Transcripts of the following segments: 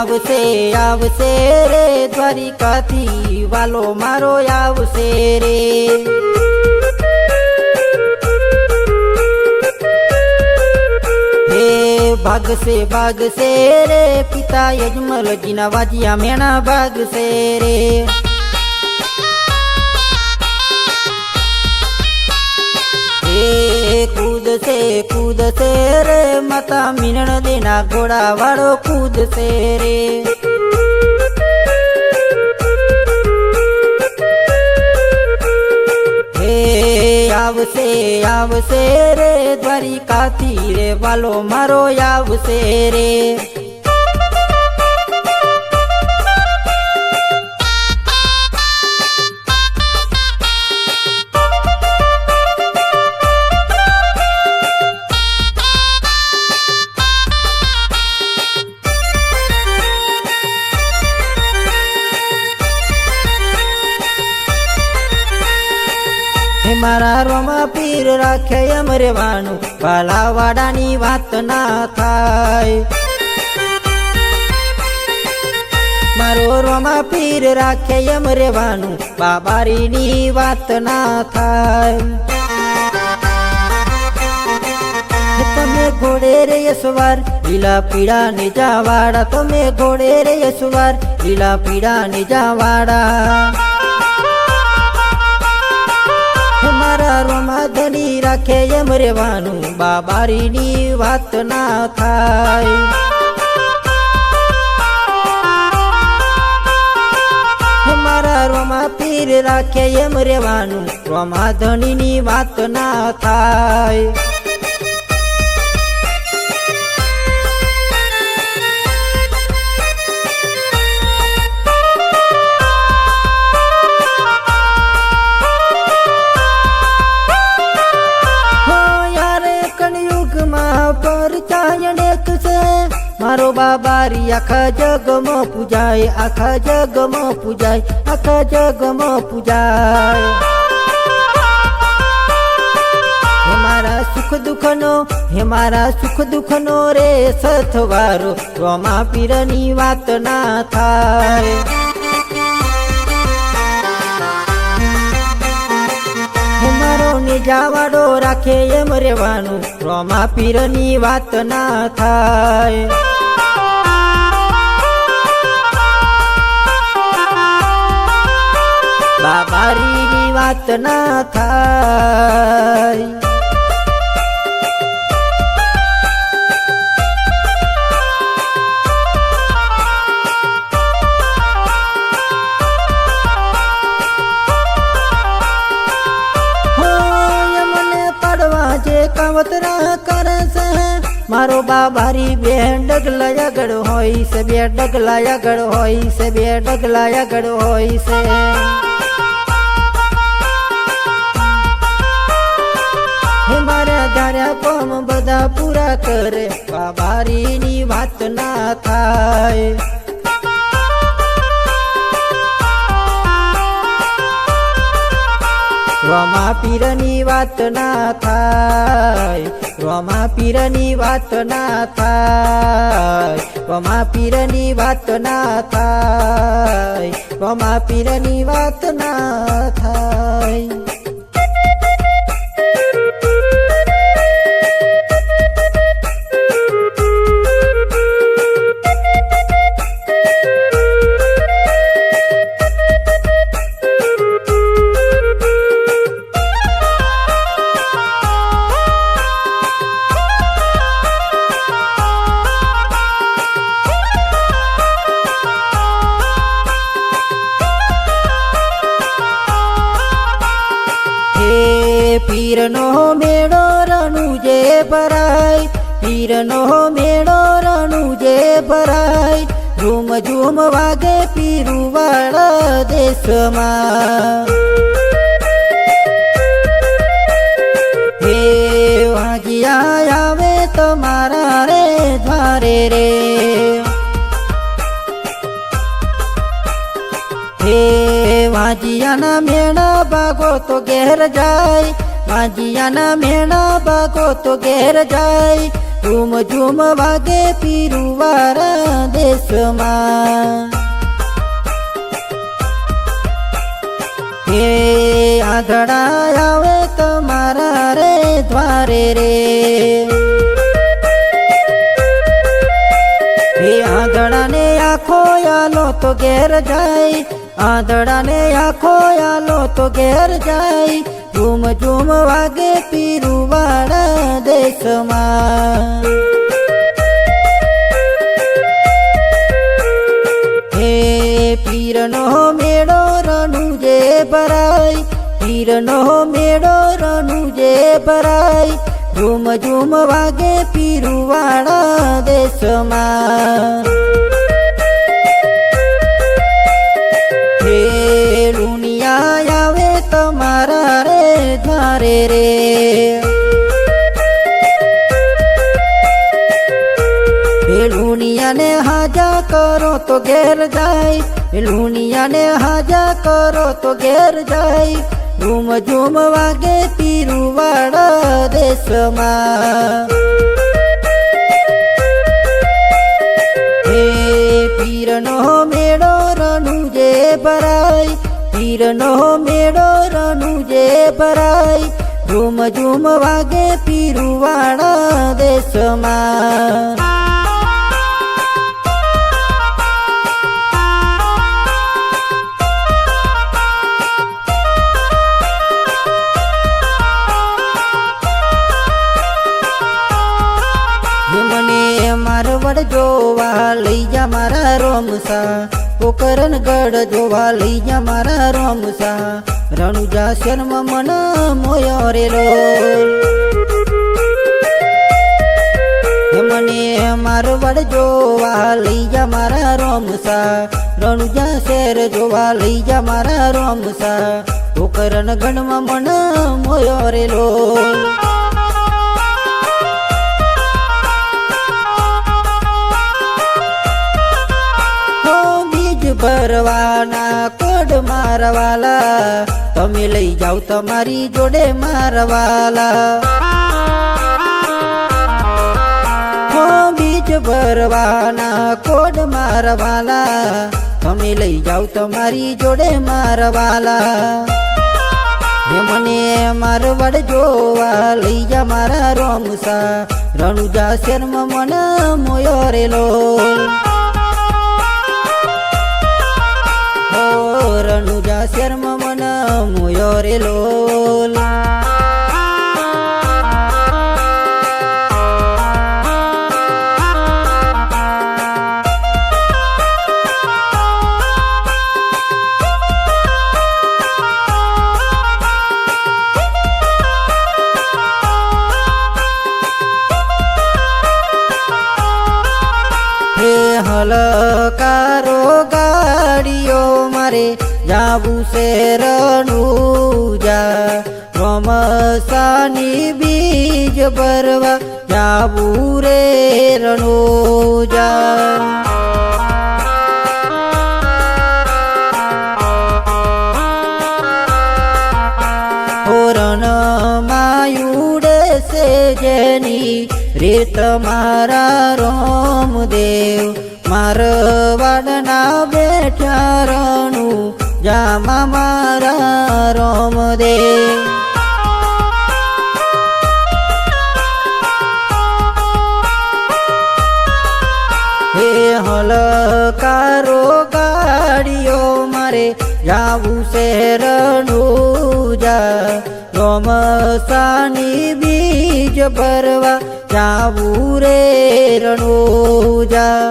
આવશે આવશે રે દ્વારિકાથી વાલો મારો આવશે રે હે ભાગશે ભાગશે રે પિતા યજમલજીના વાજિયા મેણા ભાગશે રે કૂદશે કૂદશે રે માતા મીનણ દેના ઘોડા વાળો કૂદશે રે હે આવશે આવશે રે દ્વારિકાથી રે વાલો મારો આવશે રે મારા રોમા પીર રાખે એમ રેવાનું ભાલાવાડાની વાત ના થાય મારો રોમા પીર રાખે એમ રેવાનું બાબારીની વાત ના થાય તમે ઘોડે રે સવાર લીલા પીળા નિજાવાડા તમે ઘોડે રે સવાર લીલા પીળા નિજાવાડા મારા રોમા ધણી રાખે એમ રેવાનું બાબારીની વાત ના થાય મારા રોમા પીર રાખે એમ રેવાનું રોમા ધણીની વાત ના થાય મારો બાબારી આખા જગમાં પૂજાય આખા જગમાં પૂજાય આખા જગમાં પૂજાય હે મારા સુખ દુઃખનો હે મારા સુખ દુઃખનો રે સથવારો રોમા પીરની વાત ના થાય મારો નિજાવાડો રાખે એમ રેવાનું રોમા પીરની વાત ના થાય બાબારીની વાત ના થાય કાવતરા કરે છે મારો બાબારી બે ડગલા આગળ હોય છે બે ડગલા આગળ હોય છે બે ડગલા આગળ હોય છે હે મારા ધાર્યા કોમ બધા પૂરા કરે બાબારીની વાત ના થાય રોમા પીરની વાત ના થાય રોમા પીરની વાત ના થાય રોમા પીરની વાત ના થાય રોમા પીરની વાત ના થાય પીરનો મેળો રણુજે ભરાય પીરનો મેળો રણુજે ભરાય ઝૂમ ઝૂમ વાગે પીરુવાળા દેશમાં હે વાજિયા આવે તમારા રે દ્વારે રે હે વાજિયાના મેળા ભાગો તો ઘેર જાય વાજિયાના મેળા ભાગો તો ઘેર જાય ઝૂમ ઝૂમ વાગે પીરુવાળા દેશમાં. હે આંધળા આવે તમારા રે દ્વારે રે, હે આંધળાને આખો આલો તો ઘેર જાય, આંધળાને આખો આલો તો ઘેર જાય. ઝૂમ ઝૂમ વાગે પીરુવાળા દેશમાં. હે પીરનો મેળો રણુજે ભરાય, પીરનો મેળો રણુજે ભરાય. ઝૂમ ઝૂમ વાગે પીરુવાળા દેશમાં. હે લુનિયા આવે તમારા રે દ્વારે રે, હે લુનિયાને હાજા કરો તો ઘેર જાય, હે લુનિયાને હાજા કરો તો ઘેર જાય. ઝૂમ ઝૂમ વાગે પીરુવાળા દેશમાં. હે પીરનો મેળો રણુજે ભરાય, પીરનો મેળો રણુજે ભરાય. ઝૂમ ઝૂમ વાગે પીરુવાળા દેશમાં. મને મારવડ જોવા લઈ જા મારા રોમસા, પોકરણગઢ જોવા લઈ જા મારા રોમસા. રણુજા શર્મ મન મોયો રેલો, મને મારવડ જોવા લઈ જા મારા રોમસા. રણુજા શેર જોવા લઈ જા મારા રોમસા. પોકરણગઢમાં મન મોયો રેલો. ભરવાના કોડ મારવાલા, તમે લઈ જાઓ તમારી જોડે મારવાલા. હો બીજ ભરવાના કોડ મારવાલા, તમે લઈ જાઓ તમારી જોડે મારવાલા. હે મને મારવડ જોવા લઈ જા મારા રોમસા. રણુજા શર્મ મન મોયો રેલો. રણુજા શર્મ મન મોયો રેલો. હે હલકારો ગાડીઓ મારે જાવું છે રણુજા. રોમસાની બીજ ભરવા જાવું રે રણુજા. રણ માયુડે છે જેની રીત મારા રોમદેવ. મારવાડના બેઠા રણુ જામા મારા રોમદેવ. હે હલકારો ગાડીઓ મારે જાવું છે રણુજા. રોમસાની બીજ ભરવા જાવું રે રણુજા.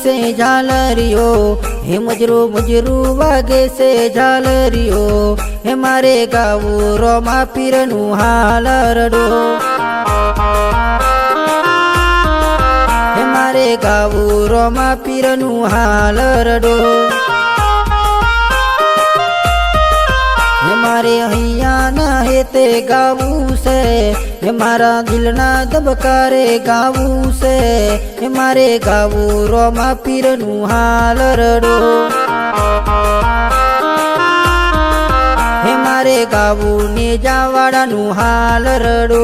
છે ઝાલરીઓ, હે મજરો મજરું વાગે છે ઝાલરીઓ, હે મારે ગાવું રોમા પીરનું હાલરડો, હે મારે ગાવું રોમા પીરનું હાલરડો, હે મારે અહીંયા ના હેતે ગાવું છે, હે મારા દિલના ધબકારે ગાવું છે, હે મારે ગાવું રોમા પીરનું હાલરડો, હે મારે ગાવું નેજાવાડાનું હાલરડો.